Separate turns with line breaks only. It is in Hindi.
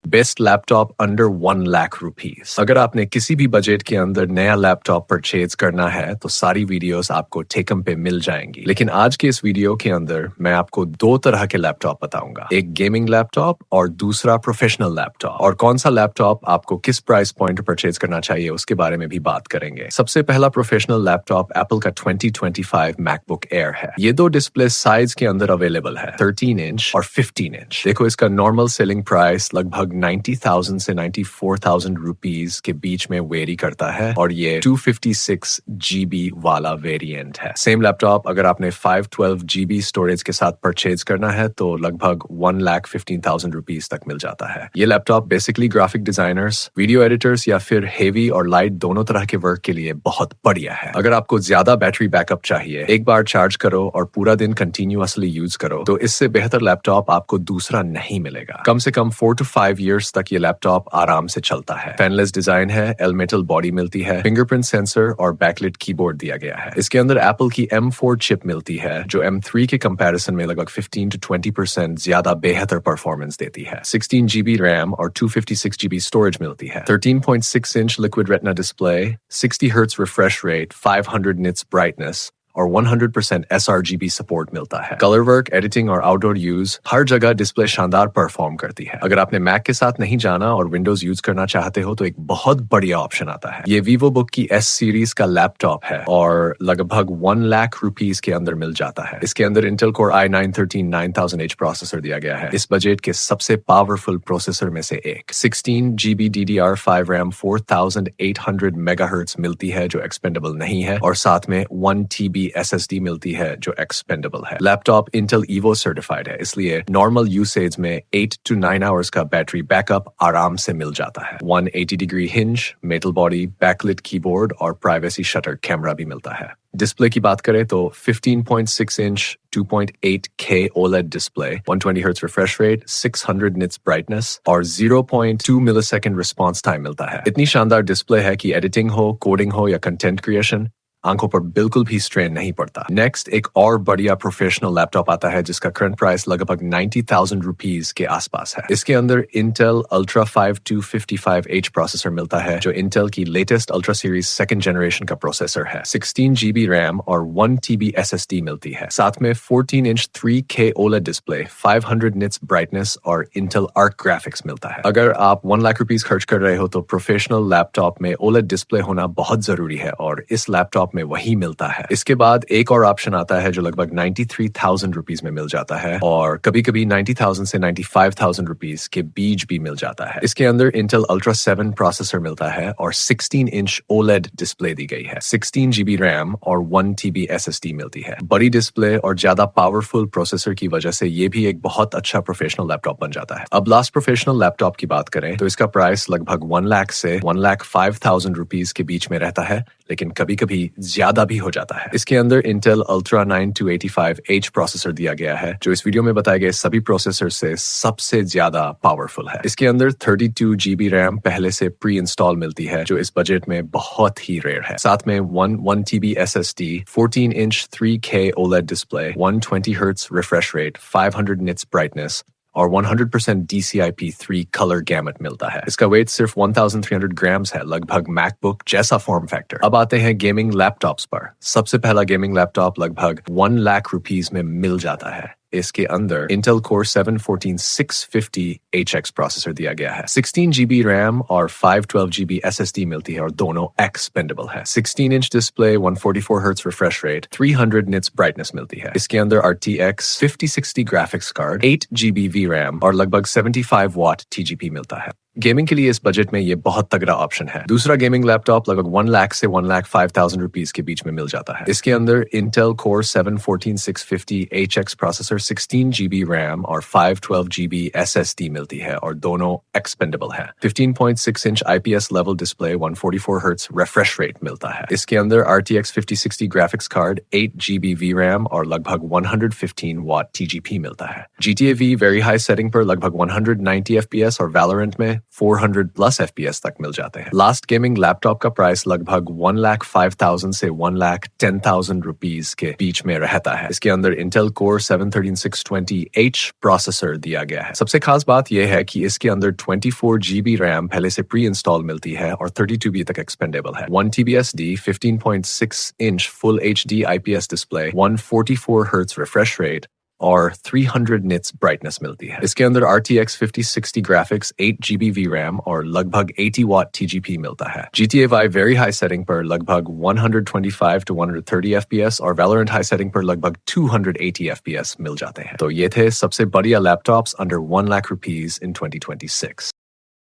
Best laptop under 1 lakh rupees. अगर आपने किसी भी बजट के अंदर नया लैपटॉप परचेज करना है तो सारी वीडियोस आपको टेकम पे मिल जाएंगी। लेकिन आज के इस वीडियो के अंदर मैं आपको 2 तरह के लैपटॉप बताऊंगा, एक गेमिंग लैपटॉप और दूसरा प्रोफेशनल लैपटॉप। और कौन सा लैपटॉप आपको किस प्राइस पॉइंट परचेज करना चाहिए उसके बारे में भी बात करेंगे। सबसे पहला प्रोफेशनल लैपटॉप एप्पल का 2025 मैकबुक एयर है। ये 2 डिस्प्ले साइज के अंदर अवेलेबल है, 13 इंच और 15 इंच। देखो, इसका नॉर्मल सेलिंग प्राइस लगभग 90,000 से 94,000 रुपीज के बीच में वेरी करता है और ये 256 GB वाला वेरिएंट है। सेम लैपटॉप अगर आपने 512 GB स्टोरेज के साथ परचेज करना है तो लगभग 1,15,000 रुपीज तक मिल जाता है। ये laptop basically graphic designers, video editors या फिर हेवी और लाइट दोनों तरह के वर्क के लिए बहुत बढ़िया है। अगर आपको ज्यादा बैटरी बैकअप चाहिए, एक बार चार्ज करो और पूरा दिन कंटिन्यूअसली यूज करो, तो इससे बेहतर लैपटॉप आपको दूसरा नहीं मिलेगा। कम से कम 4 to 5 years तक ये लैपटॉप आराम से चलता है। फैनलेस डिजाइन है, एलमेटल बॉडी मिलती है, फिंगरप्रिंट सेंसर और बैकलिट कीबोर्ड दिया गया है। इसके अंदर एप्पल की M4 चिप मिलती है जो M3 के कंपैरिजन में लगभग 15 to 20% ज्यादा बेहतर परफॉर्मेंस देती है। 16 GB रैम और 256 GB स्टोरेज मिलती है। 13.6 inch liquid retina display, 60 hertz refresh rate, 500 nits brightness और 100% sRGB सपोर्ट मिलता है। कलर वर्क, एडिटिंग और आउटडोर यूज हर जगह डिस्प्ले शानदार परफॉर्म करती है। अगर आपने मैक के साथ नहीं जाना और विंडोज यूज करना चाहते हो तो एक बहुत बढ़िया ऑप्शन आता है। ये वीवोबुक की S सीरीज का लैपटॉप है और लगभग 1 लाख रुपीज के अंदर मिल जाता है। इसके अंदर Intel core i9-13 9000H processor दिया गया है, इस बजट के सबसे पावरफुल प्रोसेसर में से एक। 16 GB DDR5 रैम 4800 MHz मिलती है जो एक्सपेंडेबल नहीं है और साथ में 1 TB SSD मिलती है जो एक्सपेंडेबल है। लैपटॉप इंटेल Evo सर्टिफाइड है, इसलिए नॉर्मल यूसेज में 8 to 9 आवर्स का बैटरी बैकअप आराम से मिल जाता है। 180 degree hinge, metal body, backlit keyboard और प्राइवेसी शटर कैमरा भी मिलता है। डिस्प्ले की बात करें तो 15.6 inch 2.8K OLED display, 120 hertz refresh rate, 600 nits brightness और 0.2 मिलीसेकंड रिस्पांस टाइम मिलता है। इतनी शानदार डिस्प्ले है कि एडिटिंग हो, कोडिंग हो या कंटेंट क्रिएशन, आंखों पर बिल्कुल भी स्ट्रेन नहीं पड़ता। नेक्स्ट एक और बढ़िया प्रोफेशनल लैपटॉप आता है जिसका करंट प्राइस लगभग 90,000 रुपीज के आसपास है। इसके अंदर इंटेल Ultra 5255H प्रोसेसर मिलता है जो इंटेल की latest ultra series 2nd generation का प्रोसेसर है। 16 GB रैम और 1 TB SSD मिलती है। साथ में 14 inch 3K OLED display, 500 nits brightness और इंटेल आर्क ग्राफिक्स मिलता है। अगर आप 1 लाख रुपीज खर्च कर रहे हो तो प्रोफेशनल लैपटॉप में OLED डिस्प्ले होना बहुत जरूरी है और इस लैपटॉप में वही मिलता है। इसके बाद एक और ऑप्शन आता है जो लगभग 93,000 रुपीज में मिल जाता है और कभी-कभी 90,000 से 95,000 रुपीज के बीच भी मिल जाता है। इसके अंदर इंटेल Ultra 7 प्रोसेसर मिलता है और 16 इंच OLED डिस्प्ले दी गई है। 16 GB रैम और 1 TB SSD मिलती है। बड़ी डिस्प्ले और ज्यादा पावरफुल प्रोसेसर की वजह से ये भी एक बहुत अच्छा प्रोफेशनल लैपटॉप बन जाता है। अब लास्ट प्रोफेशनल लैपटॉप की बात करें तो इसका प्राइस लगभग 1 लाख से 1,05,000 रुपीज के बीच में रहता है, लेकिन कभी-कभी ज्यादा भी हो जाता है। इसके अंदर इंटेल Ultra 9285H प्रोसेसर दिया गया है जो इस वीडियो में बताए गए सभी प्रोसेसर से सबसे ज्यादा पावरफुल है। इसके अंदर 32 GB रैम पहले से प्री इंस्टॉल मिलती है जो इस बजट में बहुत ही रेयर है। साथ में 1 TB SSD, 14 inch 3K OLED display, 120 hertz refresh rate, 500 nits brightness और 100% DCI-P3 कलर गैमेट मिलता है। इसका वेट सिर्फ 1300 ग्राम्स है, लगभग मैकबुक जैसा फॉर्म फैक्टर। अब आते हैं गेमिंग लैपटॉप्स पर। सबसे पहला गेमिंग लैपटॉप लगभग 1 लाख रुपीज में मिल जाता है। इसके अंदर Intel Core 7-14650HX प्रोसेसर दिया गया है। 16 GB रैम और 512 GB SSD मिलती है और दोनों एक्सपेंडेबल है। 16 inch display, 144 hertz refresh rate, 300 nits brightness मिलती है। इसके अंदर RTX 5060 graphics card, 8 GB VRAM और लगभग 75 वाट TGP मिलता है। गेमिंग के लिए इस बजट में ये बहुत तगड़ा ऑप्शन है। दूसरा गेमिंग लैपटॉप लगभग 1 लाख से 1,05,000 रुपीज के बीच में मिल जाता है। इसके अंदर Intel Core 7-14650HX processor, 16 GB RAM और 512 GB SSD मिलती है और दोनों एक्सपेंडेबल है। 15.6 inch IPS level display, 144 hertz refresh rate मिलता है। इसके अंदर RTX 5060 graphics card, 8 GB VRAM और लगभग 115 वाट TGP मिलता है। GTA V very high setting पर लगभग 190 FPS और Valorant में 400 प्लस FPS तक मिल जाते हैं। लास्ट गेमिंग लैपटॉप का प्राइस लगभग 1,05,000 से 1,10,000 रुपीज के बीच में रहता है। इसके अंदर इंटेल कोर 7-13620H प्रोसेसर दिया गया है। सबसे खास बात यह है कि इसके अंदर 24 GB रैम पहले से प्री इंस्टॉल मिलती है और 32 तक एक्सपेंडेबल है। 1 TB SSD, 15.6 inch full HD IPS display, 144 hertz refresh rate और 300 निट्स ब्राइटनेस मिलती है। इसके अंदर RTX 5060 ग्राफिक्स, 8 GB VRAM और लगभग 80 वाट TGP मिलता है। GTA V very high setting पर लगभग 125 to 130 FPS और Valorant हाई सेटिंग पर लगभग 280 FPS मिल जाते हैं। तो ये थे सबसे बढ़िया laptops under 1 lakh rupees in 2026।